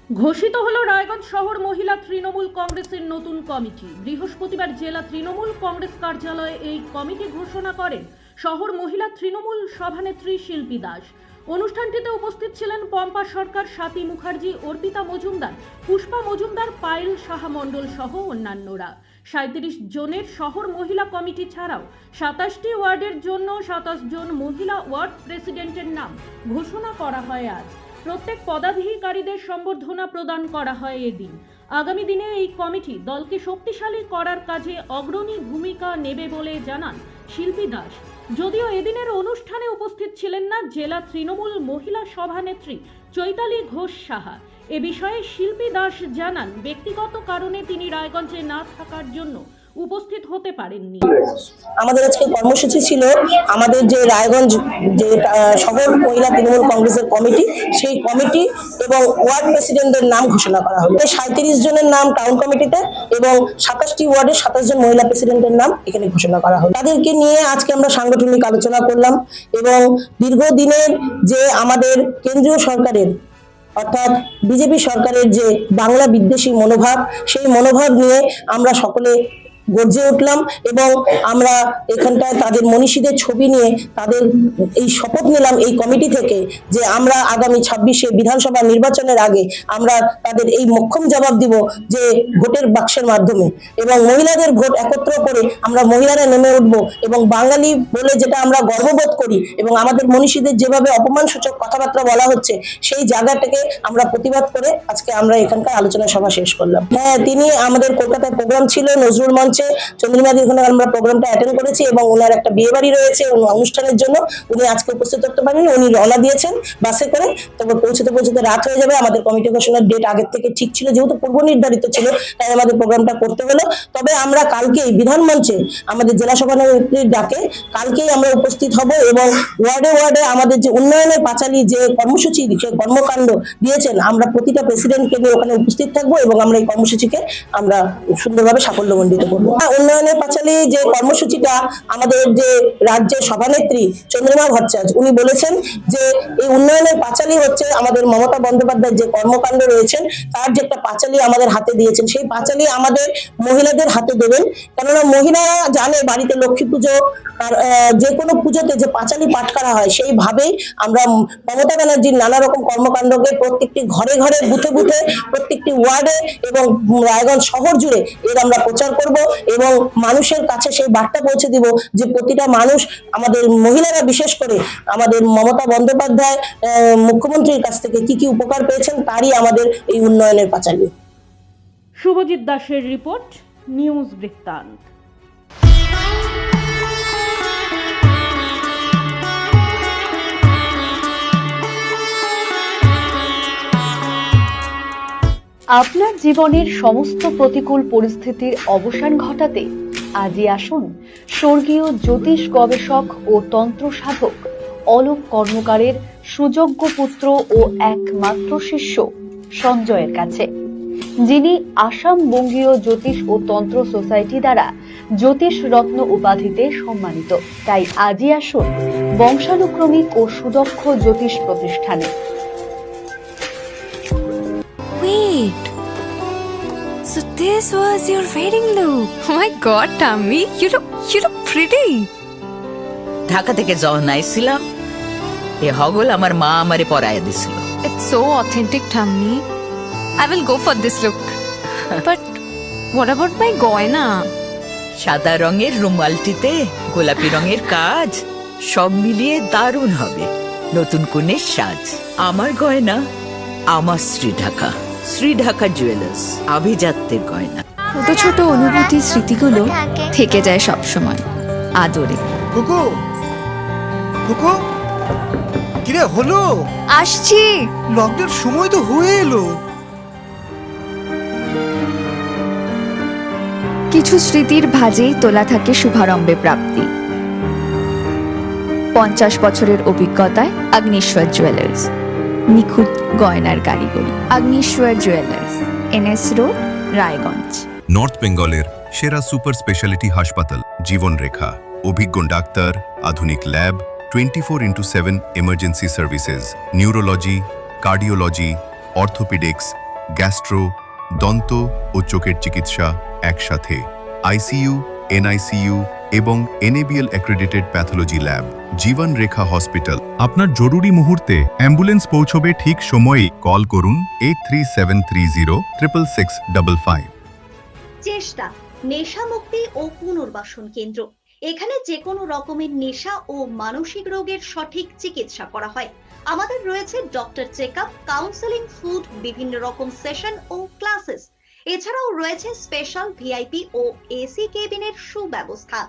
ঘোষিত হলো রায়গঞ্জ শহর মহিলা তৃণমূল কংগ্রেসের নতুন কমিটি। বৃহস্পতিবার জেলা তৃণমূল কংগ্রেস কার্যালয়ে এই কমিটি ঘোষণা করেন শহর মহিলা তৃণমূল সভানেত্রী শিল্পী দাস। অনুষ্ঠানটিতে উপস্থিত ছিলেন পম্পা সরকার, স্বাতী মুখার্জি, অর্পিতা মজুমদার, পুষ্পা মজুমদার, পায়েল সাহা মণ্ডল সহ অন্যান্যরা। 37 জনের শহর মহিলা কমিটি ছাড়াও 27টি ওয়ার্ডের জন্য 27 জন মহিলা ওয়ার্ড প্রেসিডেন্টের নাম ঘোষণা করা হয় আজ। প্রত্যেক পদাধিকারীদের সম্বর্ধনা প্রদান করা হয় এদিন। আগামী দিনে এই কমিটি দলকে শক্তিশালী করার কাজে অগ্রণী ভূমিকা নেবে বলে জানান শিল্পী দাস। যদিও এদিনের অনুষ্ঠানে উপস্থিত ছিলেন না জেলা তৃণমূল মহিলা সভানেত্রী চৈতালি ঘোষ সাহা। এ বিষয়ে শিল্পী দাস জানান, ব্যক্তিগত কারণে তিনি রায়গঞ্জে না থাকার জন্য উপস্থিত হতে পারেননি। আমাদের আজকে কর্মসূচি ছিল আমাদের যে রায়গঞ্জ যে শহর মহিলা তৃণমূল কংগ্রেসের কমিটি, সেই কমিটি এবং ওয়ার্ড প্রেসিডেন্টদের নাম ঘোষণা করা হলো। 37 জনের নাম টাউন কমিটিতে এবং 27টি ওয়ার্ডে 27 জন মহিলা প্রেসিডেন্টের নাম এখানে ঘোষণা করা হলো। তাদেরকে নিয়ে আজকে আমরা সাংগঠনিক আলোচনা করলাম এবং দীর্ঘদিনের যে আমাদের কেন্দ্রীয় সরকারের অর্থাৎ বিজেপি সরকারের যে বাংলা বিদ্বেষী মনোভাব, সেই মনোভাব নিয়ে আমরা সকলে গর্জে উঠলাম এবং আমরা এখানটায় তাদের মনীষীদের ছবি নিয়ে তাদের এই শপথ নিলাম এই কমিটি থেকে যে আমরা আগামী 26শে বিধানসভা নির্বাচনের আগে আমরা তাদের এই মোক্ষম জবাব দিব যে ভোটের বাক্সের মাধ্যমে, এবং মহিলাদের ভোট একত্র করে আমরা মহিলারা নেমে উঠব এবং বাঙালি বলে যেটা আমরা গর্ববোধ করি এবং আমাদের মনীষীদের যেভাবে অপমানসূচক কথাবার্তা বলা হচ্ছে সেই জায়গাটাকে আমরা প্রতিবাদ করে আজকে আমরা এখানকার আলোচনা সভা শেষ করলাম। হ্যাঁ, তিনি আমাদের কলকাতায় প্রোগ্রাম ছিল নজরুল মঞ্চে, চন্দ্রিমাদি ওখানে আমরা প্রোগ্রামটা অ্যাটেন্ড করেছি এবং ওনার একটা বিয়ে বাড়ি রয়েছে অনুষ্ঠানের জন্য উনি আজকে উপস্থিত থাকতে পারেননি। উনি রওনা দিয়েছেন বাসে করে, তবে পৌঁছতে পৌঁছতে রাত হয়ে যাবে। আমাদের কমিটি ঘোষণার ডেট আগের থেকে ঠিক ছিল, যেহেতু পূর্ব নির্ধারিত ছিল তাই আমাদের প্রোগ্রামটা করতে হলো। তবে আমরা কালকেই বিধান মঞ্চে আমাদের জেলা সভানেত্রীর ডাকে কালকেই আমরা উপস্থিত হব এবং ওয়ার্ডে ওয়ার্ডে আমাদের যে উন্নয়নের পাঁচালী যে কর্মসূচি যে কর্মকাণ্ড দিয়েছেন আমরা প্রতিটা প্রেসিডেন্টকে নিয়ে ওখানে উপস্থিত থাকবো এবং আমরা এই কর্মসূচিকে আমরা সুন্দরভাবে সাফল্যমণ্ডিত করবো। উন্নয়নের পাঁচালী যে কর্মসূচিটা আমাদের যে রাজ্যের সভানেত্রী চন্দ্রিমা ভট্টাচার্য উনি বলেছেন যে এই উন্নয়নের পাঁচালী হচ্ছে আমাদের মমতা বন্দ্যোপাধ্যায় যে কর্মকাণ্ড রয়েছেন তার যে একটা পাঁচালী আমাদের হাতে দিয়েছেন, সেই পাঁচালী আমাদের মহিলাদের হাতে দেবেন। কেননা মহিলারা জানে বাড়িতে লক্ষ্মী পুজো আর যে কোনো পুজোতে যে পাঁচালী পাঠ করা হয়, সেইভাবেই আমরা মমতা ব্যানার্জির নানা রকম কর্মকাণ্ডকে প্রত্যেকটি ঘরে ঘরে বুথে বুথে প্রত্যেকটি ওয়ার্ডে এবং রায়গঞ্জ শহর জুড়ে এর আমরা প্রচার করব এবং মানুষের কাছে সেই বার্তা পৌঁছে দিব যে প্রতিটা মানুষ আমাদের মহিলারা বিশেষ করে আমাদের মমতা বন্দ্যোপাধ্যায় মুখ্যমন্ত্রীর কাছ থেকে কি কি উপকার পেয়েছেন তারই আমাদের এই উন্নয়নের পাঁচালী। শুভজিৎ দাসের রিপোর্ট, নিউজ বৃত্তান্ত। আপনার জীবনের সমস্ত প্রতিকূল পরিস্থিতির অবসান ঘটাতে আজই আসুন স্বর্গীয় জ্যোতিষ গবেষক ও তন্ত্র সাধক অলোক কর্মকারের সুযোগ্য পুত্র ও একমাত্র শিষ্য সঞ্জয়ের কাছে, যিনি আসাম বঙ্গীয় জ্যোতিষ ও তন্ত্র সোসাইটি দ্বারা জ্যোতিষ রত্ন উপাধিতে সম্মানিত। তাই আজই আসুন বংশানুক্রমিক ও সুদক্ষ জ্যোতিষ প্রতিষ্ঠানে। Wait, so this was your wedding look? Oh my god, Tammy, you look pretty. Dhaka থেকে যখন আইছিলাম এ হগল আমার মা আমারে পরাইয়া দিছিল। It's so authentic, Tammy. I will go for this look. But what about my goina? সাদা রঙের রুমালটিতে গোলাপি রঙের কাজ, সব মিলিয়ে দারুণ হবে নতুন কনের সাজ। আমার গয়না আমার শ্রী ঢাকা জুয়েলার্স, আভিজাত্যের গয়না। ছোট ছোট অনুভূতি স্মৃতিগুলো থেকে যায় সব সময় আদরে। কুকু কুকু কিরে হলো? আসছি। লকডাউন সময় তো হয়ে এলো। কিছু স্মৃতির ভাজেই তোলা থাকে শুভারম্ভে প্রাপ্তি। 50 বছরের অভিজ্ঞতায় অগ্নিশ্বর জুয়েলার্স, নিখুঁত গয়নার কারিগরি। Agnishwar jewellers, NS road, Raiganj. North বেঙ্গলের সেরা সুপার স্পেশালিটি হাসপাতাল জীবনরেখা, অভিজ্ঞ ডাক্তার, আধুনিক lab, 24/7 emergency services, neurology, cardiology, orthopaedics, gastro, দন্ত ও চোখের চিকিৎসা একসাথে, আইসিইউ, এনআইসিইউ এবং এনএবিএল অ্যাক্রেডিটেড প্যাথোলজি ল্যাব। জীবন রেখা হসপিটাল। আপনার জরুরি মুহূর্তে অ্যাম্বুলেন্স পৌঁছবে ঠিক সময়েই। কল করুন 8373066655। চেষ্টা নেশা মুক্তি ও পুনর্বাসন কেন্দ্র। এখানে যে কোনো রকমের নেশা ও মানসিক রোগের সঠিক চিকিৎসা করা হয়। আমাদের রয়েছে ডক্টর চেকআপ, কাউন্সেলিং, ফুড, বিভিন্ন রকম সেশন ও ক্লাসেস। এছাড়াও রয়েছে স্পেশাল ভিআইপি ও এসি কেবিনের সুব্যবস্থা।